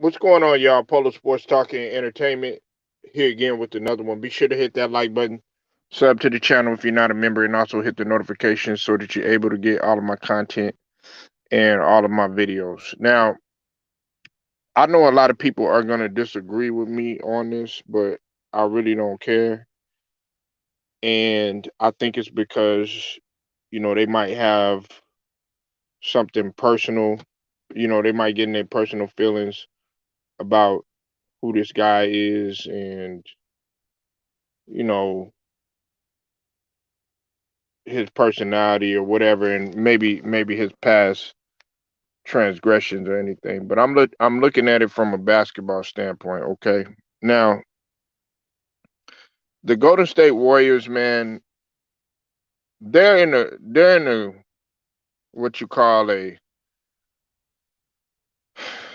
What's going on, y'all? Polo Sports Talking and Entertainment here again with another one. Be sure to hit that like button, sub to the channel if you're not a member, and also hit the notifications so that you're able to get all of my content and all of my videos. Now, I know a lot of people are going to disagree with me on this, but I really don't care. And I think it's because, they might have something personal, they might get in their personal feelings about who this guy is and you know his personality or whatever, and maybe his past transgressions or anything. But I'm looking at it from a basketball standpoint. Okay, now the Golden State Warriors, man, they're in a what you call a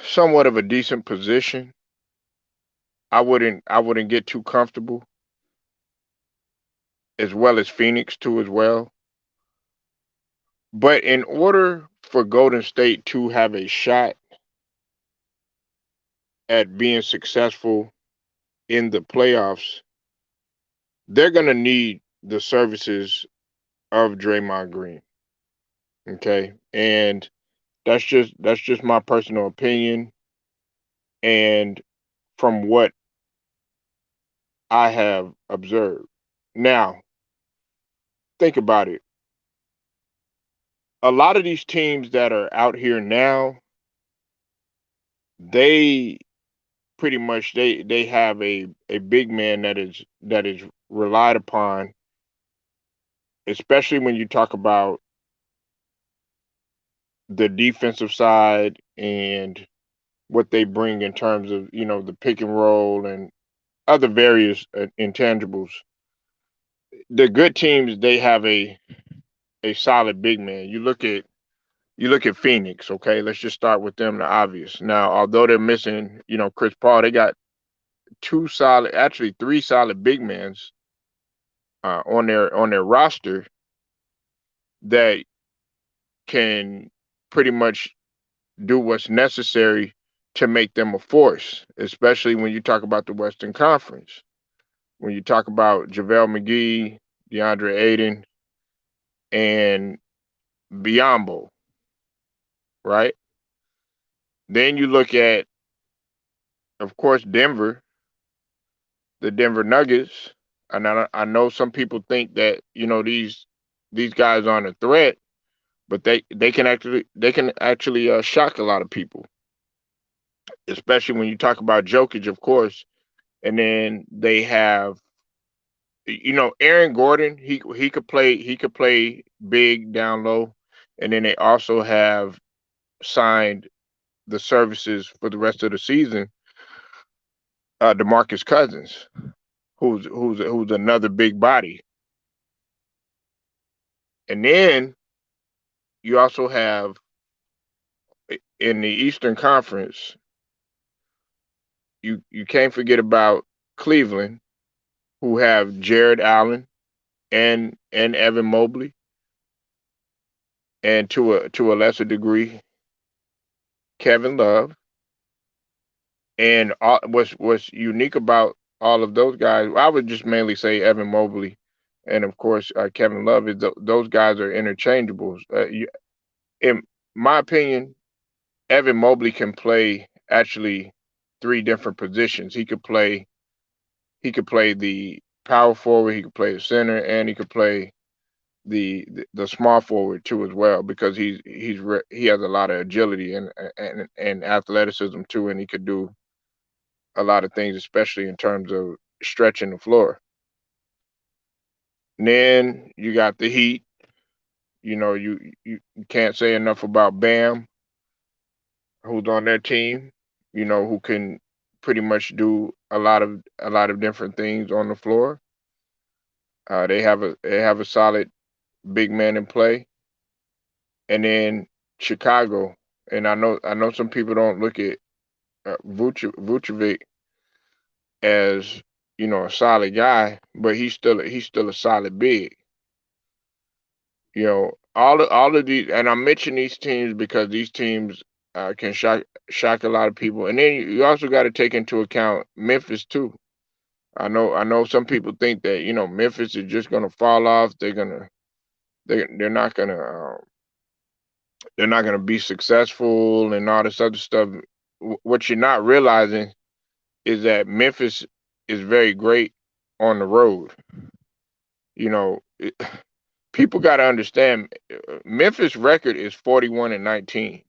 somewhat of a decent position. I wouldn't get too comfortable, as well as Phoenix too as well. But in order for Golden State to have a shot at being successful in the playoffs, they're gonna need the services of Draymond Green. Okay, and that's just my personal opinion, and from what I have observed. Now, think about it. A lot of these teams that are out here now, they pretty much they have a big man that is relied upon, especially when you talk about the defensive side and what they bring in terms of the pick and roll and other various intangibles. The good teams, they have a solid big man. You look at Phoenix. Okay, let's just start with them. The obvious. Now, although they're missing Chris Paul, they got two solid, actually three solid big mans on their roster that can pretty much do what's necessary to make them a force, especially when you talk about the Western Conference. When you talk about JaVale McGee, DeAndre Ayton, and Biombo, right? Then you look at, of course, Denver, the Denver Nuggets. And I know some people think that these guys aren't a threat, but they can actually shock a lot of people, especially when you talk about Jokic, of course. And then they have Aaron Gordon. He could play big down low, and then they also have signed the services for the rest of the season. DeMarcus Cousins, who's another big body, and then you also have in the Eastern Conference. You can't forget about Cleveland, who have Jared Allen and Evan Mobley, and to a lesser degree Kevin Love. And what's unique about all of those guys, I would just mainly say Evan Mobley, and of course Kevin Love, is those guys are interchangeable. In my opinion, Evan Mobley can play actually three different positions. He could play the power forward, he could play the center, and he could play the small forward too as well, because he has a lot of agility and athleticism too, and he could do a lot of things, especially in terms of stretching the floor. And then you got the Heat. You can't say enough about Bam, who's on their team. Who can pretty much do a lot of different things on the floor. They have a solid big man in play, and then Chicago. And I know some people don't look at Vucevic as a solid guy, but he's still a solid big. All of these, and I mention these teams because these teams can shock a lot of people. And then you also got to take into account Memphis too. I know some people think that Memphis is just gonna fall off. They're not gonna they're not gonna be successful and all this other stuff. What you're not realizing is that Memphis is very great on the road. You know, people got to understand Memphis record is 41-19.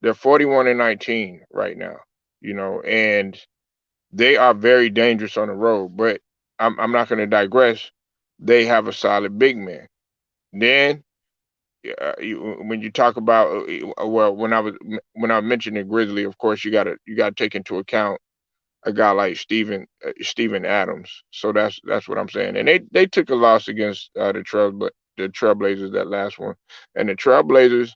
They're 41-19 right now. And they are very dangerous on the road. But I'm not going to digress. They have a solid big man. Then when you talk about well, when I mentioned the Grizzly, of course you got to take into account a guy like Steven Adams. So that's what I'm saying. And they took a loss against the Trailblazers, that last one. And the Trailblazers,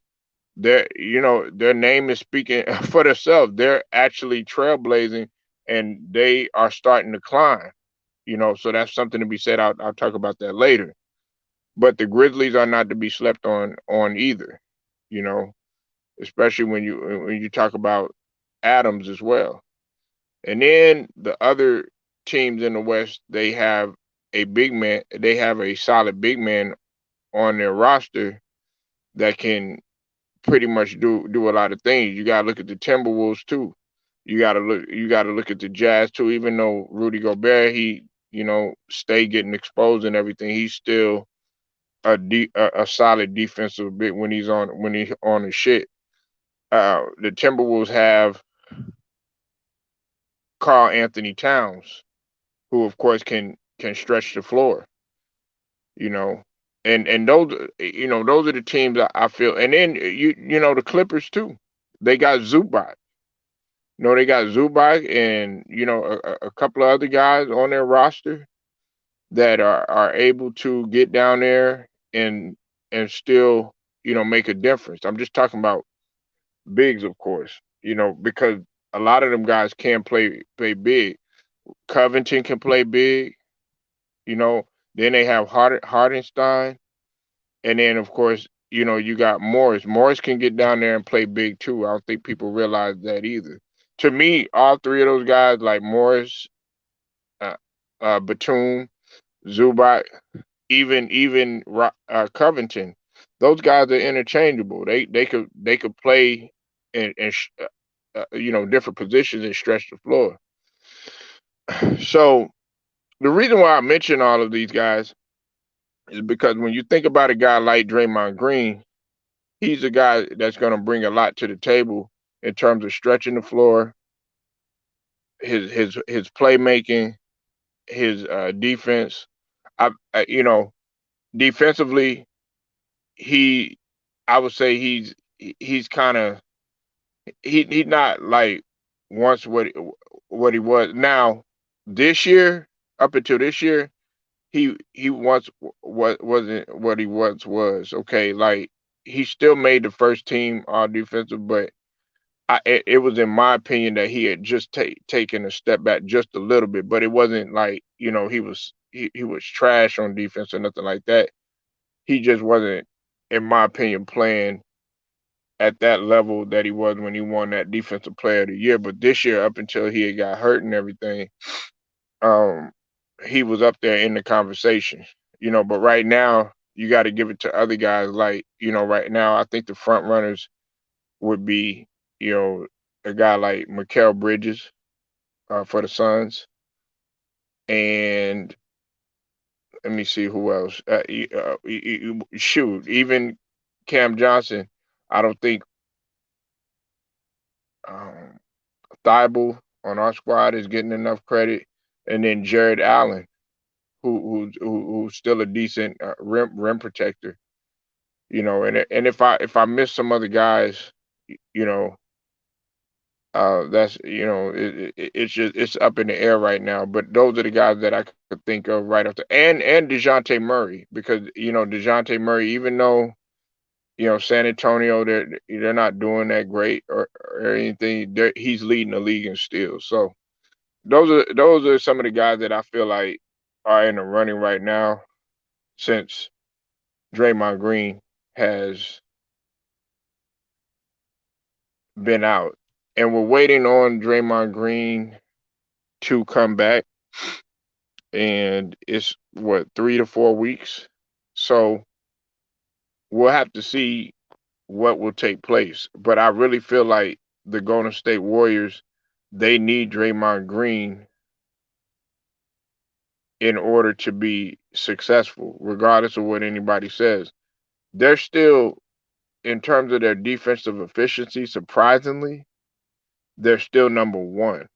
their name is speaking for themselves. They're actually trailblazing, and they are starting to climb. So that's something to be said. I'll talk about that later. But the Grizzlies are not to be slept on either. You know, especially when you talk about Adams as well. And then the other teams in the West, they have a big man. They have a solid big man on their roster that can pretty much do a lot of things. You gotta look at the Timberwolves too. You gotta look at the Jazz too. Even though Rudy Gobert, he stay getting exposed and everything, he's still a solid defensive bit when he's on his shit. The Timberwolves have Carl Anthony Towns, who of course can stretch the floor. You know, and those are the teams I feel. And then the Clippers too. They got Zubac. They got Zubac and a couple of other guys on their roster that are able to get down there and still make a difference. I'm just talking about bigs, of course. Because a lot of them guys can play big. Covington can play big. You know, then they have Hardenstein, and then of course you got Morris. Morris can get down there and play big too. I don't think people realize that either. To me, all three of those guys, like Morris, uh, Batum, Zubac, even Covington, those guys are interchangeable. They could play in different positions and stretch the floor. So the reason why I mention all of these guys is because when you think about a guy like Draymond Green, he's a guy that's going to bring a lot to the table in terms of stretching the floor, his playmaking, his defense. Defensively, he, I would say he's kind of he's not like once what he was. Now this year, up until this year, he once wasn't what he once was. Okay, like he still made the first team all defensive, but it was in my opinion that he had just taken a step back just a little bit, but it wasn't like he was trash on defense or nothing like that. He just wasn't, in my opinion, playing at that level that he was when he won that Defensive Player of the Year. But this year, up until he had got hurt and everything, um, he was up there in the conversation. But right now, you got to give it to other guys. Like right now, I think the front runners would be, you know, a guy like Mikal Bridges for the Suns, and let me see who else. Shoot, even Cam Johnson. I don't think um, Thibault on our squad is getting enough credit, and then Jared Allen, who's still a decent rim protector. And if I miss some other guys, you know, that's it's just it's up in the air right now. But those are the guys that I could think of right after, and Dejounte Murray, because Dejounte Murray, even though San Antonio, they're not doing that great or anything, he's leading the league in steals. So those are some of the guys that I feel like are in the running right now, since Draymond Green has been out, and we're waiting on Draymond Green to come back, and it's what 3 to 4 weeks. So we'll have to see what will take place. But I really feel like the Golden State Warriors, they need Draymond Green in order to be successful, regardless of what anybody says. They're still, in terms of their defensive efficiency, surprisingly, they're still number one.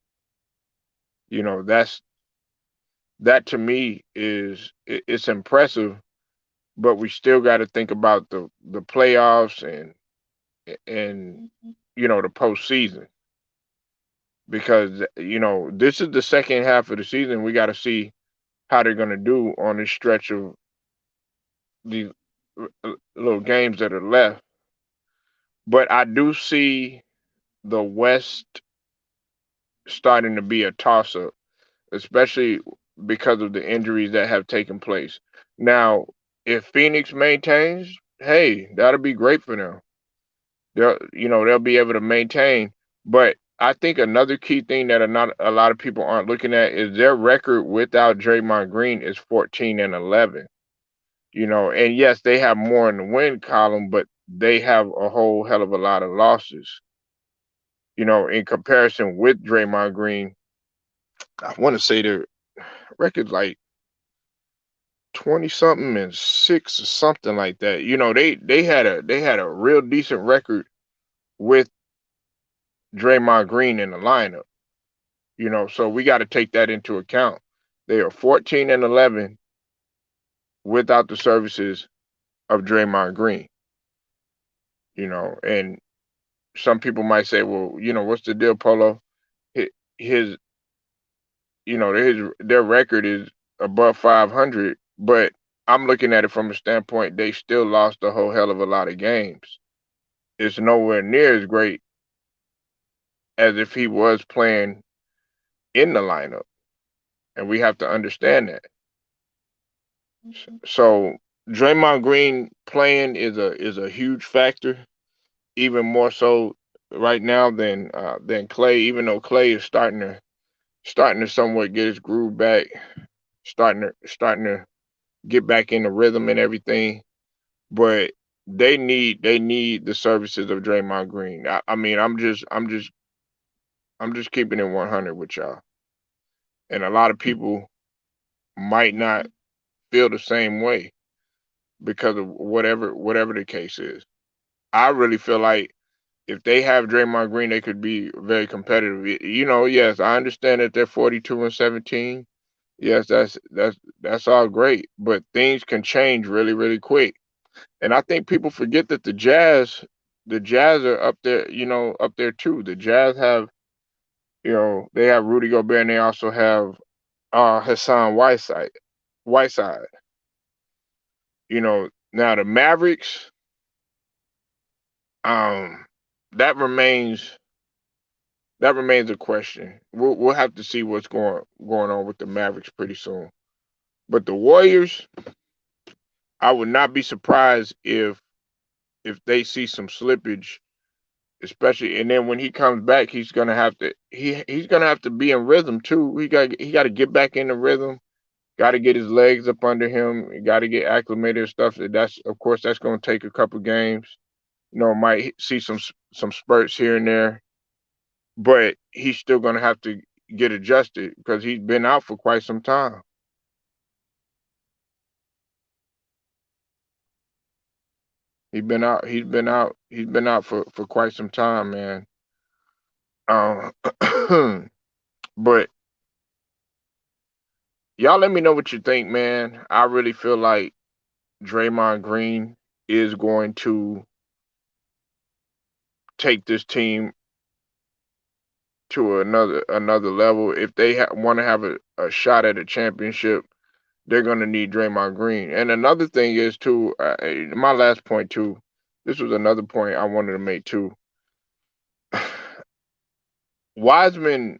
You know, that to me it's impressive, but we still got to think about the playoffs and the postseason, because this is the second half of the season. We got to see how they're going to do on this stretch of these little games that are left. But I do see the West starting to be a toss up, especially because of the injuries that have taken place. Now, if Phoenix maintains, hey, that'll be great for them. They'll be able to maintain. But I think another key thing that not a lot of people aren't looking at is their record without Draymond Green is 14-11. And yes, they have more in the win column, but they have a whole hell of a lot of losses. In comparison with Draymond Green, I want to say their record like 20 something and 6 or something like that. They had a real decent record with Draymond Green in the lineup. So we got to take that into account. They are 14-11 without the services of Draymond Green. And some people might say, well, what's the deal, Polo? His their record is above 500, but I'm looking at it from a standpoint they still lost a whole hell of a lot of games. It's nowhere near as great as if he was playing in the lineup, and we have to understand that. So Draymond Green playing is a huge factor, even more so right now than Clay. Even though Clay is starting to somewhat get his groove back, starting to get back in the rhythm and everything. But they need the services of Draymond Green. I mean, I'm just keeping it 100 with y'all, and a lot of people might not feel the same way because of whatever the case is. I really feel like if they have Draymond Green, they could be very competitive. Yes, I understand that they're 42-17. Yes, that's all great, but things can change really, really quick. And I think people forget that the Jazz are up there, up there too. The Jazz have, they have Rudy Gobert and they also have Hassan Whiteside. Now the Mavericks, um, that remains that remains a question. We'll have to see what's going on with the Mavericks pretty soon. But the Warriors, I would not be surprised if they see some slippage, especially. And then when he comes back, he's gonna have to be in rhythm too. He got to get back in the rhythm. Got to get his legs up under him. Got to get acclimated and stuff. That's, of course, that's going to take a couple games. Might see some spurts here and there, but he's still going to have to get adjusted because he's been out for quite some time. He's been out. He's been out. He's been out for quite some time, man. Um, but y'all, let me know what you think, man. I really feel like Draymond Green is going to take this team to another level. If they want to have a shot at a championship, they're going to need Draymond Green. And another thing is too, my last point too. This was another point I wanted to make too. Wiseman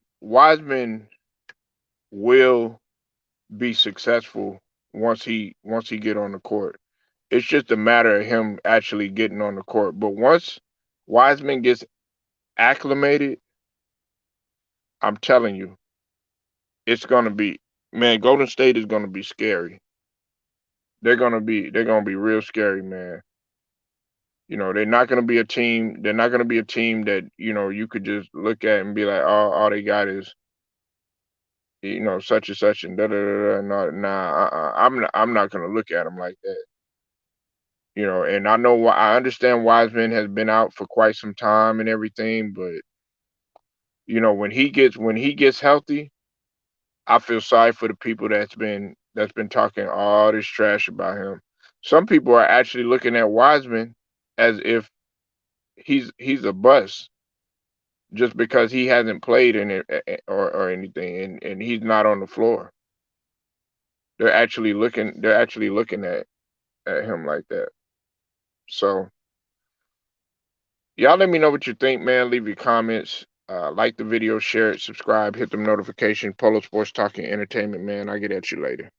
will be successful once he get on the court. It's just a matter of him actually getting on the court. But once Wiseman gets acclimated, I'm telling you, it's gonna be, man, Golden State is gonna be scary. They're gonna be real scary, man. They're not gonna be a team. They're not gonna be a team that you could just look at and be like, oh, all they got is such and such and da da da. Da. No, nah, I'm not gonna look at them like that. And I know why. I understand Wiseman has been out for quite some time and everything, but when he gets healthy, I feel sorry for the people that's been talking all this trash about him. Some people are actually looking at Wiseman as if he's a bust just because he hasn't played in it or anything, and he's not on the floor. They're actually looking at him like that. So y'all let me know what you think, man. Leave your comments. Like the video, share it, subscribe, hit the notification. Polo Sports Talking Entertainment, man. I'll get at you later.